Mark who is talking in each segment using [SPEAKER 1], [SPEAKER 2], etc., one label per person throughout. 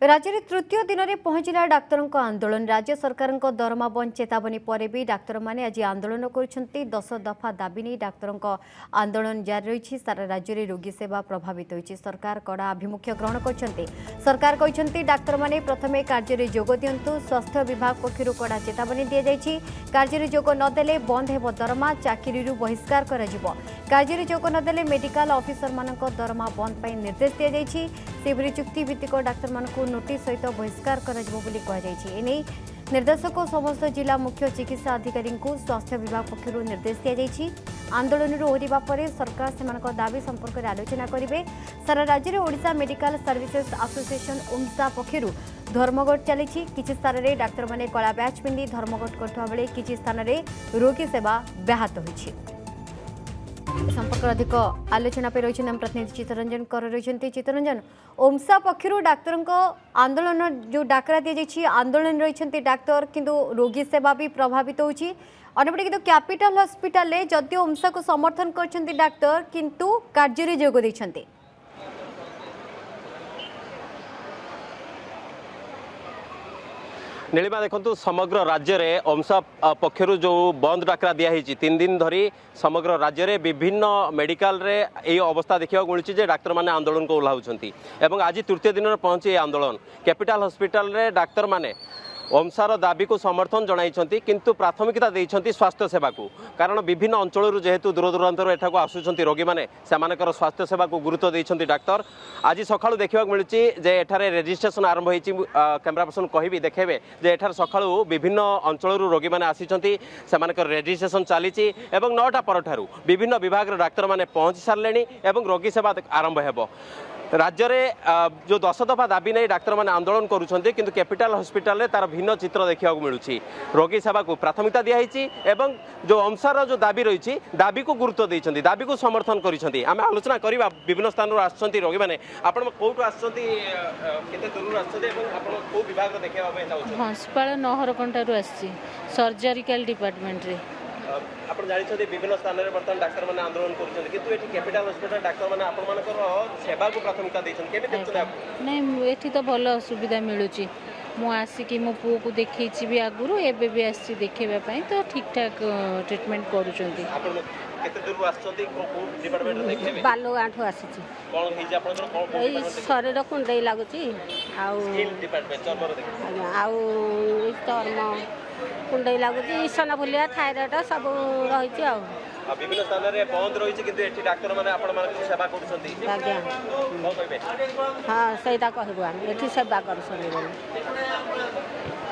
[SPEAKER 1] राज्य में तृतीय दिन में पहुंचला डाक्तरों आंदोलन। राज्य सरकार दरमा बंद चेतावनी पर भी डाक्तर माने आज आंदोलन कर 10 दफा दाबी नहीं डाक्तरों आंदोलन जारी रही। सारा राज्य में रोगी सेवा प्रभावित होती। सरकार कड़ा आभिमुख्य ग्रहण कर सरकार कहते डाक्तर माने प्रथमे कार्य में जोग दिंतु। स्वास्थ्य विभाग पक्षर कड़ा चेतावनी दि जाएगी। कार्य में जोग नदेले बंद हो दरमा चाकरी बहिष्कार कार्य में जोग नदेले मेडिकल ऑफिसर मान दरमा बंद पर निर्देश दि जाएगी। सेपरी चुक्तिभित्तिक डाक्तर मान नोटिस सहित बहिष्कार करें निर्देशक समस्त जिला मुख्य चिकित्सा अधिकारी स्वास्थ्य विभाग पक्षर निर्देश दि जाएगी। आंदोलन ओहरिबा परे सरकार से दाबी संपर्क में आलोचना करेंगे। सारा राज्य में ओडिशा मेडिकल सर्विसेज एसोसिएशन ओमसा पक्षर धर्मघट चली। किसी स्थान में डाक्तर माने कला बैच पिंधि धर्मघट करथुवा बेले किसी स्थान में रोगी सेवा व्याहत होइछि। संपर्क अधिक आलोचना पे रही आम प्रतिनिधि चित्तरंजन कर रही। चित्तरंजन, ओमसा पक्षर डाक्तर आंदोलन जो डाकरा दि जाएगी आंदोलन रही डाक्तर किंतु रोगी सेवा भी प्रभावित होती। अन्यपटे किंतु कैपिटल हॉस्पिटल जदि ओमसा को समर्थन कर डाक्तर किंतु कार्य में जोग देते।
[SPEAKER 2] नीलिमा देखु समग्र राज्य में ओमसा पक्षर जो बंद डाकरा दिखाई 3 दिन धरी समग्र राज्य में विभिन्न मेडिकल रे यही अवस्था देखा मिलूँ डाक्तर माने आंदोलन को ओह्लाउं। आज तृतीय दिन में पहुंची आंदोलन कैपिटल हॉस्पिटल रे डाक्तर माने ओमसार दाबी को समर्थन जणाई किंतु प्राथमिकता देइछंती स्वास्थ्य सेवा को। कारण विभिन्न अंचल जेहेतु दूर दूरांतर एठाक आसुछंती रोगी माने सेमानकर स्वास्थ्य सेवा को गुरुत्व देइछंती डाक्तर। आज सकाळु देखिबाक मिलुची जे एठारे रजिस्ट्रेशन आरंभ होईची। कैमरा पर्सन कहबी देखेबे जे एठार सकाळु विभिन्न अंचल रोगी माने आसीछंती सेमानकर रजिस्ट्रेशन चालीची एवं 9टा परठारु विभिन्न विभाग डाक्तर माने पहुंची सारलेनी एवं रोगी सेवा आरंभ हेबो। राज्य में जो 10 दफा दाबी नहीं डाक्तर माने आंदोलन करुछंती किंतु कैपिटल हॉस्पिटल रे तार भिन्न चित्र देखा मिलूँ। रोगी सेवा को प्राथमिकता दिखाई एवं जो ओमसार जो दाबी रही दाबी को गुरुत्व देइछंती दाबी को समर्थन करिसेंती। आमे आलोचना करबा विभिन्न स्थान आछंती रोगी माने आपण कोठु आछंती केते दूर आछंती एवं आपण को विभाग रे देखेबा पे चाहछंती।
[SPEAKER 3] हस्पताल नहरकंटारू आछि सर्जिकल डिपार्टमेंट रे
[SPEAKER 2] आपण जानिछंती विभिन्न स्थान रे बर्तन डाक्टर माने आंदोलन करुछंती किंतु एठी कैपिटल हॉस्पिटल डाक्टर माने आपण मानकर सेवा को प्राथमिकता देइछन केबे देखछन आप
[SPEAKER 3] नहीं एठी तो भलो सुविधा मिलुची। मु आसिकी मो पुओ को देखैछि भी आगुरु एबे भी आछि देखेबा पई तो ठीक ठाक ट्रीटमेंट करूछंती।
[SPEAKER 2] आपण केते दूर आछंती को डिपार्टमेंट रे देखेबे
[SPEAKER 3] बालो आठो आसीछि
[SPEAKER 2] कोन हेइ आपण कोन
[SPEAKER 3] एई शरीर कुंडई लागुची आउ
[SPEAKER 2] स्किन डिपार्टमेंट चर्म रे देखे
[SPEAKER 3] आउ चर्म कुंडई लागुची ईसना भुलिया थायराइड सब रहिछि आउ
[SPEAKER 2] विभिन्न स्थान में बंद रही किंतु एठी डाक्तर माने आपण मानक सेवा करूछंती।
[SPEAKER 3] आज्ञा
[SPEAKER 2] कोन कहबे
[SPEAKER 3] हां सेटा कहबो हम एठी सेवा करूछन।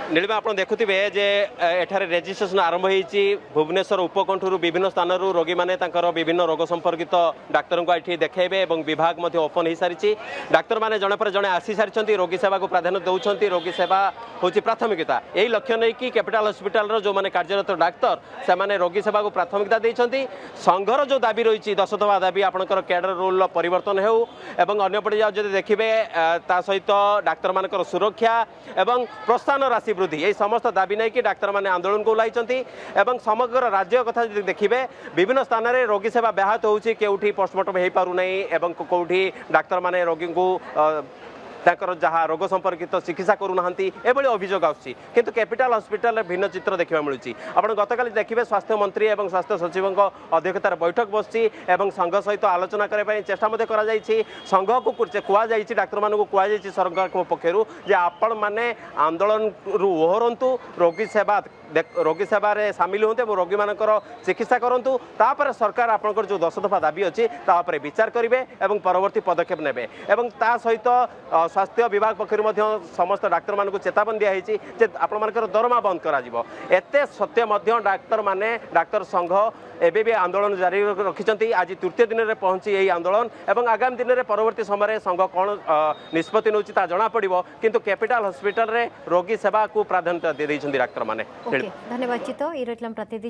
[SPEAKER 2] नीलिमा आप देखुवे जे एठारे रजिस्ट्रेशन आरंभ होईची। भुवनेश्वर उपकंठरू विभिन्न स्थानरू रोगी माने तांकर विभिन्न रोग संपर्कित डाक्तर को एठी देखेबे एवं विभाग मध्ये ओपन हो सारी। डाक्तर माने जणे पर जणे आसी सारी रोगी सेवा को प्राधान्य दौरान रोगी सेवा होची प्राथमिकता। यही लक्ष्य नहीं कि कैपिटल हॉस्पिटल जो माने कार्यरत डाक्तर से माने रोगी सेवा को प्राथमिकता देइछंती। संघर जो दाबी रही 10 दफा दाबी आपनकर कैडर रूल परिवर्तन हेउ एवं अन्यपटे जदि देखिबे ता सहित डाक्तर मानकर सुरक्षा एवं प्रोत्साहन राशि वृद्धि यही समस्त दाबी नहीं कि डाक्तर माने आंदोलन को ओह्लाइछंती। एवं समग्र राज्य कथा देखिए विभिन्न स्थान में रोगी सेवा व्याहत होउची केउठी पोस्टमार्टम हो पारु नहीं एवं कोउठी डाक्तर माने रोगी को ताकर जहाँ रोग संपर्कित चिकित्सा करूना एभली अभियोग आसुची किंतु कैपिटल हॉस्पिटल भिन्न चित्र देखा मिलूँ। आप गतकाली देखिए स्वास्थ्य मंत्री और स्वास्थ्य सचिव अध्यक्षतार बैठक बसची एवं संघ सहित आलोचना करने चेष्टा संघ को कहुई डाक्तर मान कहुई सरकार पक्षर जे आपण मैंने आंदोलन ओहरतु रोगी सेवा रे सामिल होते रोगी मानकर चिकित्सा करूँ तापर सरकार आपंकर जो 10 दफा दाबी अच्छी तापर विचार करेंगे और परवर्ती पदक्षेप नेबे एवं ता सहित स्वास्थ्य विभाग पक्षर समस्त डाक्तर मान चेतावनी दिखाई आपण मानकर दरमा बंद करा एते सत्य डाक्तर माने डाक्तर संघ एबे भी आंदोलन जारी रखिंट। आज तृतीय दिन में पहुंची यही आंदोलन एवं आगामी दिन में परवर्ती समय संघ कौन निष्पत्ति नौ जना पड़ो किंतु कैपिटल हॉस्पिटल रे रोगी सेवा को प्राधान्य दे डाक्तर माने।
[SPEAKER 1] धन्यवाद चित्त। प्रतिनिधि